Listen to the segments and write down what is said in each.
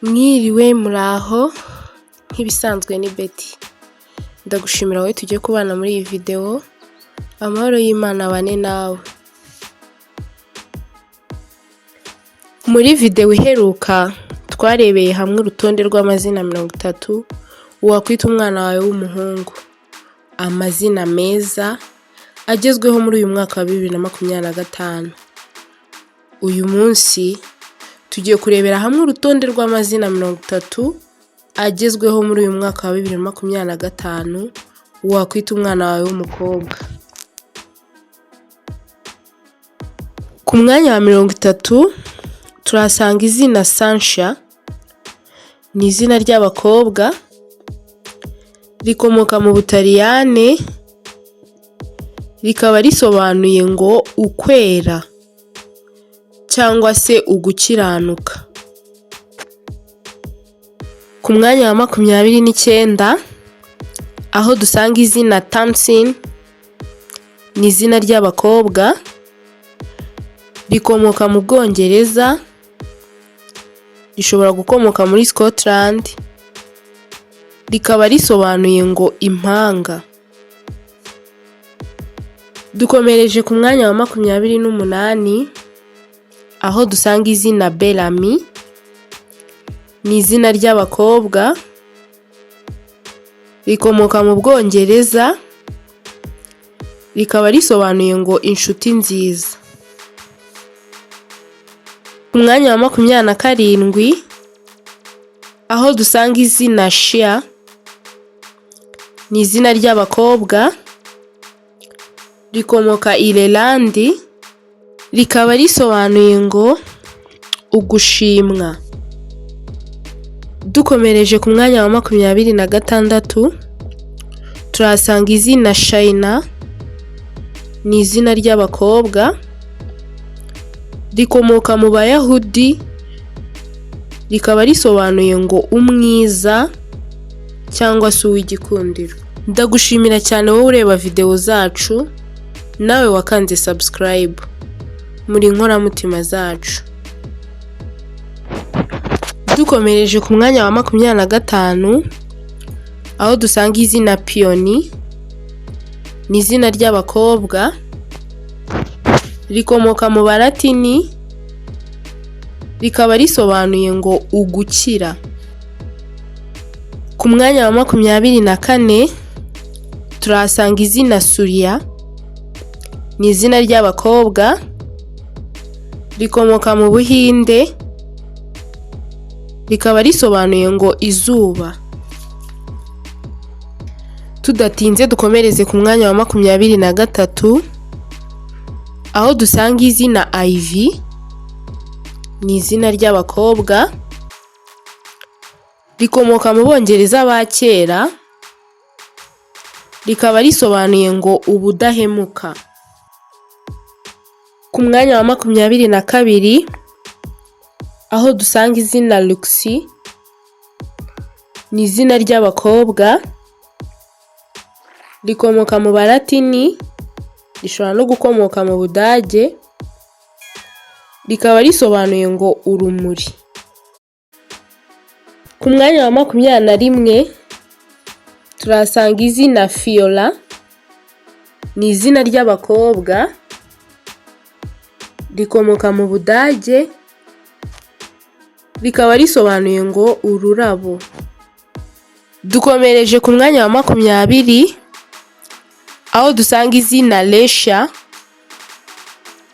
Mwiriwe muraho nk'ibisanzwe ni Betty. Ndagushimira wowe tugiye kubana muri iyi video. Amahoro y'Imana abane nawe. Muri video iheruka twarebeye hamwe urutonde rw'amazina 30 wakwita umwana wawe w'umuhungu. Amazina meza agezweho muri uyu mwaka wa 2025. Uyu munsi tugiye kurebera hamwe urutonde rw'amazina 30 agezweho muri uyu mwaka wa 2025 wakwita umwana wawe w'umukobwa. Ku mwanya wa 30 turasanga izina Sansha. Ni izina ry'abakobwa rikomoka mu Butaliyane, rikaba risobanuye ngo ukwera cyangwa se ugukiranuka. Ku mwanya wa 29 aho dusanga izina Tamsin. Ni izina ry'abakobwa rikomoka mu Bwongereza, rishobora gukomoka muri Scotland, rikaba risobanuye ngo impanga. Dukomereje ku mwanya wa 28 aho dusanga izina Bellamy. Ni izina ry'abakobwa rikomoka mu Bwongereza, rikaba risobanuye ngo inshuti nziza. Ku mwanya wa 27 aho dusanga izina Shea. Ni izina ry'abakobwa rikomoka Ireland, rikaba risobanuye ngo ugushimwa. Dukomereje ku mwanya wa 26 turasanga izina Shaina. Ni izina ry'abakobwa rikomoka mu Bayahudi, rikaba risobanuye ngo umwiza cyangwa se uw'igikundiro. Ndagushimira cyane wowe ureba video zacu, nawe wakanze subscribe muri inkoramutima zacu. Dukomereje ku mwanya wa 25 aho dusanga izina Peony. Ni izina ry'abakobwa rikomoka mu Balatini, rikaba risobanuye ngo ugukira. Ku mwanya wa 24 turasanga izina Surya. Ni izina ry'abakobwa rikomoka mu Buhinde, rikaba risobanuye ngo izuba. Tudatinze dukomereze ku mwanya wa 23 aho dusanga izina Ivy. Ni izina ry'abakobwa rikomoka mu Bongereza ba kera, rikaba risobanuye ngo ubudahemuka. Ku mwanya wa 22 aho dusanga izina Luxy. Ni izina ry'abakobwa rikomoka mu Balatini, rishobora no gukomoka mu Budage, rikaba risobanuye ngo urumuri. Ku mwanya wa 21 turasanga izina Fiola. Ni izina ry'abakobwa rikomoka mu Budage, rikaba risobanuye ngo ururabo. Dukomereje ku mwanya wa 20 aho dusanga izina Lesha.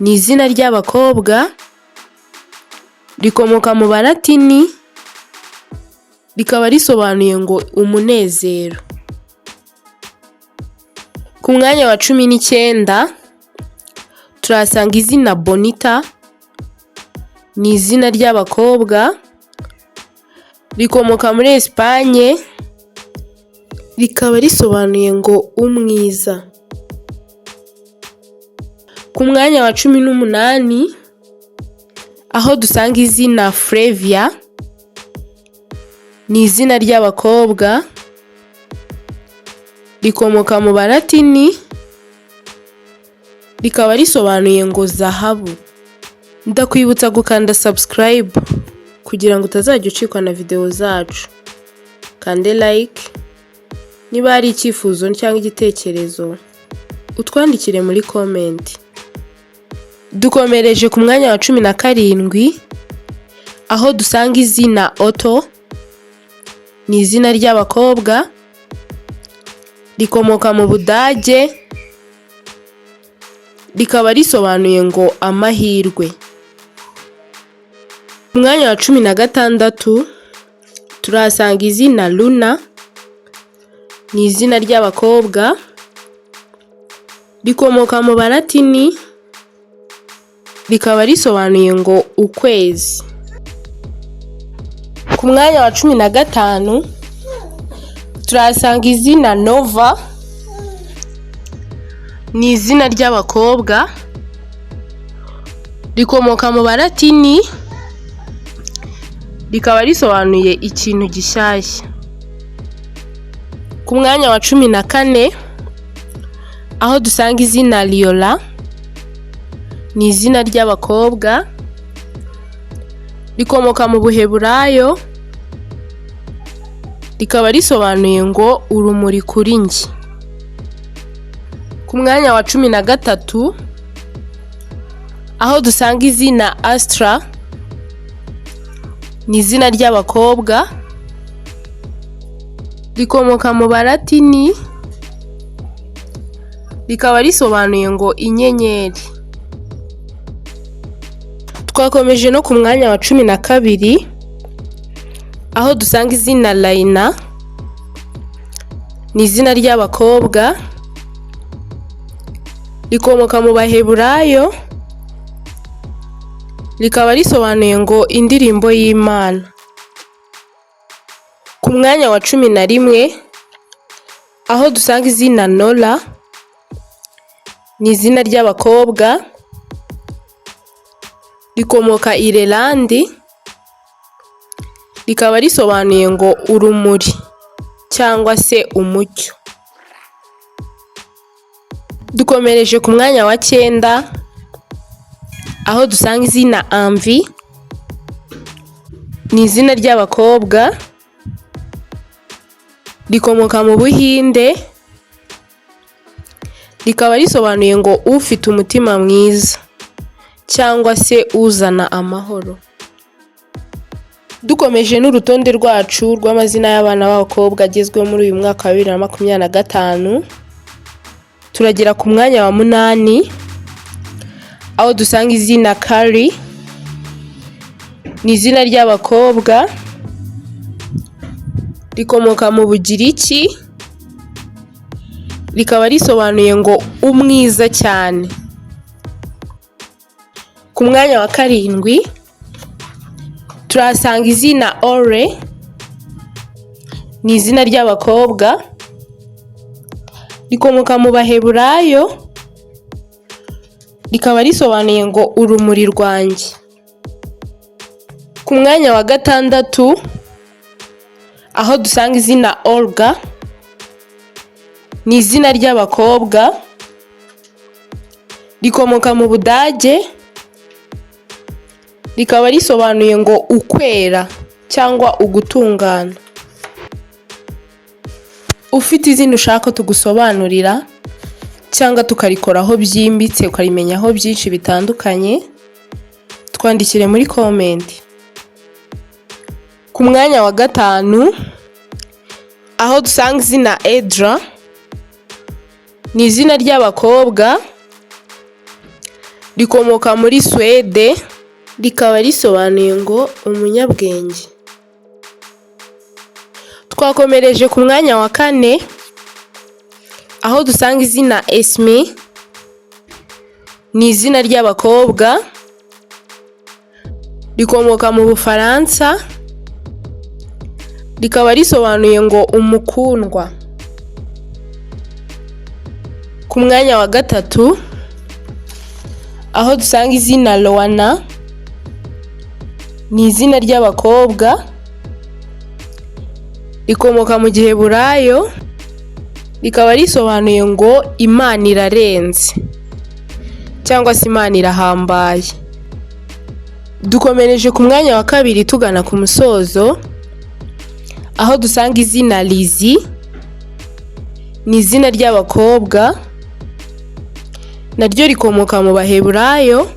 Ni izina ry'abakobwa rikomoka mu Balatini, rikaba risobanuye ngo umunezero. Ku mwanya wa 19 turasanga izina Bonita. Ni izina ry'abakobwa rikomoka muri Espagne, rikaba risobanuye ngo umwiza. Ku mwanya wa 18 aho dusanga izina Flavia. Ni izina ry'abakobwa rikomoka mu Balatini, rikaba risobanuye ngo zahabu. Ndakwibutsa gukanda subscribe kugira ngo utazajya ucikwa na video zacu. Kande like, niba hari icyifuzo cyangwa igitekerezo utwandikire muri comment. Dukomereje ku mwanya wa 17 aho dusanga izina Otto. Ni izina ry'abakobwa rikomoka mu Budage, rikaba risobanuye ngo amahirwe. Ku mwanya wa 16 turahasanga izina Luna. Ni izina ry'abakobwa rikomoka mu Balatini, rikaba risobanuye ngo ukwezi. Ku mwanya wa 15 turahasanga izina Nova. Ni izina ry'abakobwa rikomoka mu Balatini, rikaba risobanuye ikintu gishyashya. Ku mwanya wa 14 aho dusanga izina Liola. Ni izina ry'abakobwa rikomoka mu Buheburayo, rikaba risobanuye ngo urumuri kuri njye. Ku mwanya wa 13 aho dusanga izina Astra. Ni izina ry'abakobwa rikomoka mu Balatini, rikaba risobanuye ngo inyenyeri. Twakomeje no ku mwanya wa 12 aho dusanga izina Laina. Ni izina ry'abakobwa rikomoka mu Baheburayo, rikaba risobanuye ngo indirimbo y'Imana. Ku mwanya wa 11 aho dusanga izina Nora. Ni izina ry'abakobwa rikomoka Irelandi, rikaba risobanuye ngo urumuri cyangwa se umucyo. Dukomereje ku mwanya wa 9 aho dusanga izina Envy. Ni izina ry'abakobwa rikomoka mu Buhinde, rikaba risobanuye ngo ufite umutima mwiza cyangwa se uzana amahoro. Dukomeje n'urutonde rwacu rw'amazina y'abana b'abakobwa agezweho muri uyu mwaka wa 2025, turagera ku mwanya wa 8 aho dusanga izina Kari. Ni izina ry'abakobwa rikomoka mu Bugiriki, rikaba risobanuye ngo umwiza cyane. Ku mwanya wa 7 turahasanga izina Ore. Ni izina ry'abakobwa rikomoka mu Baheburayo, rikaba risobanuye ngo urumuri rwanjye. Ku mwanya wa 6 aho dusanga izina Olga. Ni izina ry'abakobwa rikomoka mu Budage, rikaba risobanuye ngo ukwera cyangwa ugutungana. Ufite izina ushaka tugusobanurira cyangwa tukarikoraho byimbitse ukarimenyaho byinshi bitandukanye, twandikire muri comment. Ku mwanya wa 5 aho dusanga izina Edra. Ni izina ry'abakobwa rikomoka muri Swede, rikaba risobanuye ngo umunyabwenge. Twakomereje ku mwanya wa 4 aho dusanga izina Esme. Ni izina ry'abakobwa rikomoka mu Bufaransa, rikaba risobanuye ngo umukundwa. Ku mwanya wa 3 aho dusanga izina Loana. Ni izina ry'abakobwa rikomoka mu Giheburayo, rikaba risobanuye ngo Imana irarenze cyangwa se Imana irahambaye. Dukomereje ku mwanya wa kabiri tugana ku musozo, aho dusanga izina Lizzy. Ni izina ry'abakobwa, naryo rikomoka mu Baheburayo,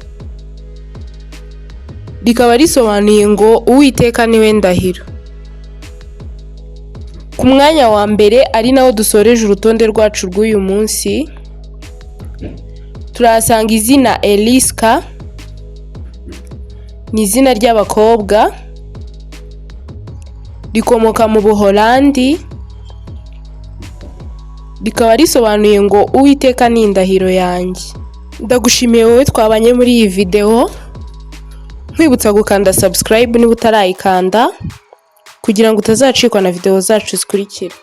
rikaba risobanuye ngo Uwiteka niwe ndahiro. Ku mwanya wa mbere ari naho dusoreje urutonde rwacu rw'uyu munsi, turahasanga izina Eliska. Ni izina ry'abakobwa, rikomoka mu Buholandi, rikaba risobanuye ngo Uwiteka ni indahiro yanjye. Ndagushimiye wowe twabanye muri iyi video, nkwibutsa gukanda subscribe niba utarayikanda kugira ngo utazacikwa na video zacu zikurikira.